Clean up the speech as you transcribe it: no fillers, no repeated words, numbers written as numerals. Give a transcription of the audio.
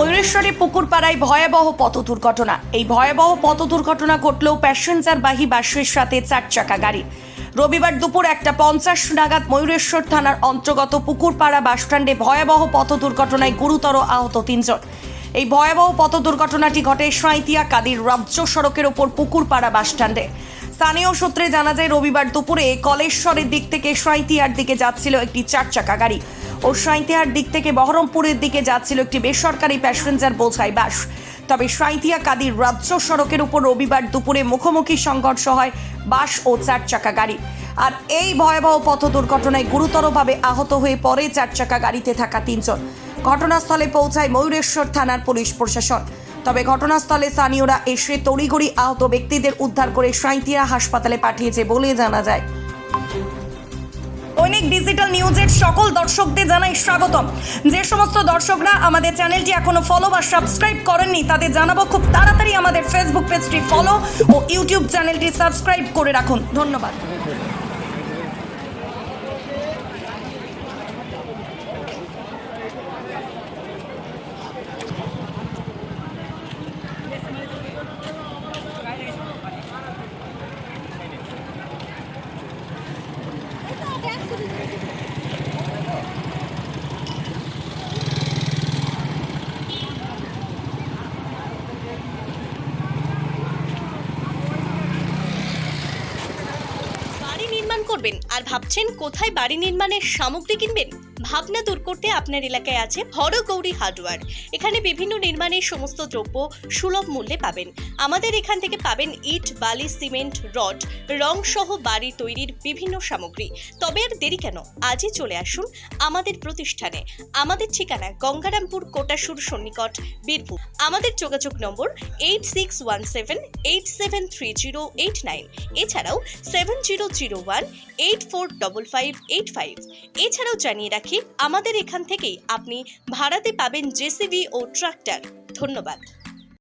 ময়ূরেশ্বরে পুকুরপাড়ায় ভয়াবহ পথ দুর্ঘটনা। এই ভয়াবহ পথ দুর্ঘটনা ঘটলেও প্যাসেঞ্জারবাহী বাসের সাথে 4 চাকা গাড়ি। রবিবার দুপুর 1:50 নাগাদ ময়ূরেশ্বর থানার অন্তর্গত পুকুরপাড়া বাসস্ট্যান্ডে ভয়াবহ পথ দুর্ঘটনায় গুরুতর আহত 3 জন। এই ভয়াবহ পথ দুর্ঘটনাটি ঘটে সাঁইতিয়া কাদির রাজ্য সড়কের ওপর পুকুরপাড়া বাসস্ট্যান্ডে। স্থানীয় সূত্রে জানা যায়, রবিবার দুপুরে কলেশ্বরের দিক থেকে সাঁইতিয়ার দিকে যাচ্ছিল একটি 4 চাকা গাড়ি ও সাঁইতিয়ার দিক থেকে বহরমপুরের দিকে যাচ্ছিল একটি বেসরকারি প্যাসেঞ্জার বোঝাই বাস। তবে সাঁইতিয়া কাদির রাজ্য সড়কের উপর রবিবার দুপুরে মুখোমুখি সংঘর্ষ হয় বাস ও 4 চাকা গাড়ি। আর এই ভয়াবহ পথ দুর্ঘটনায় গুরুতরভাবে আহত হয়ে পড়ে 4 চাকা গাড়িতে থাকা 3 জন। ঘটনাস্থলে পৌঁছায় ময়ূরেশ্বর থানার পুলিশ প্রশাসন। তবে ঘটনাস্থলে স্থানীয়রা এসে তড়িঘড়ি আহত ব্যক্তিদের উদ্ধার করে সাঁইতিয়া হাসপাতালে পাঠিয়েছে বলে জানা যায়। দৈনিক ডিজিটাল নিউজের সকল দর্শকদের জানাই স্বাগতম। যে সমস্ত দর্শকরা আমাদের চ্যানেলটি এখনো ফলো বা সাবস্ক্রাইব করেননি তাদের জানাবো খুব তাড়াতাড়ি আমাদের ফেসবুক পেজটি ফলো ও ইউটিউব চ্যানেলটি সাবস্ক্রাইব করে রাখুন। ধন্যবাদ। বাড়ি নির্মাণ করবেন আর ভাবছেন কোথায় বাড়ি নির্মাণের সামগ্রী কিনবেন? ভাবনা দূর করতে আপনার এলাকায় আছে হরগৌরী হার্ডওয়্যার। এখানে বিভিন্ন নির্মাণের সমস্ত দ্রব্য সুলভ মূল্যে পাবেন। আমাদের এখান থেকে পাবেন ইট, বালি, সিমেন্ট, রড, রং সহ বাড়ি তৈরির বিভিন্ন সামগ্রী। তবে আর দেরি কেন, আজই চলে আসুন আমাদের প্রতিষ্ঠানে। আমাদের ঠিকানা গঙ্গারামপুর, কোটাসুর সন্নিকট, বীরভূম। আমাদের যোগাযোগ নম্বর 8617873089, এছাড়াও 7001845585। এছাড়াও জানিয়ে রাখি, আমাদের এখান থেকেই আপনি ভাড়াতে পাবেন জেসিবি ও ট্রাক্টর। ধন্যবাদ।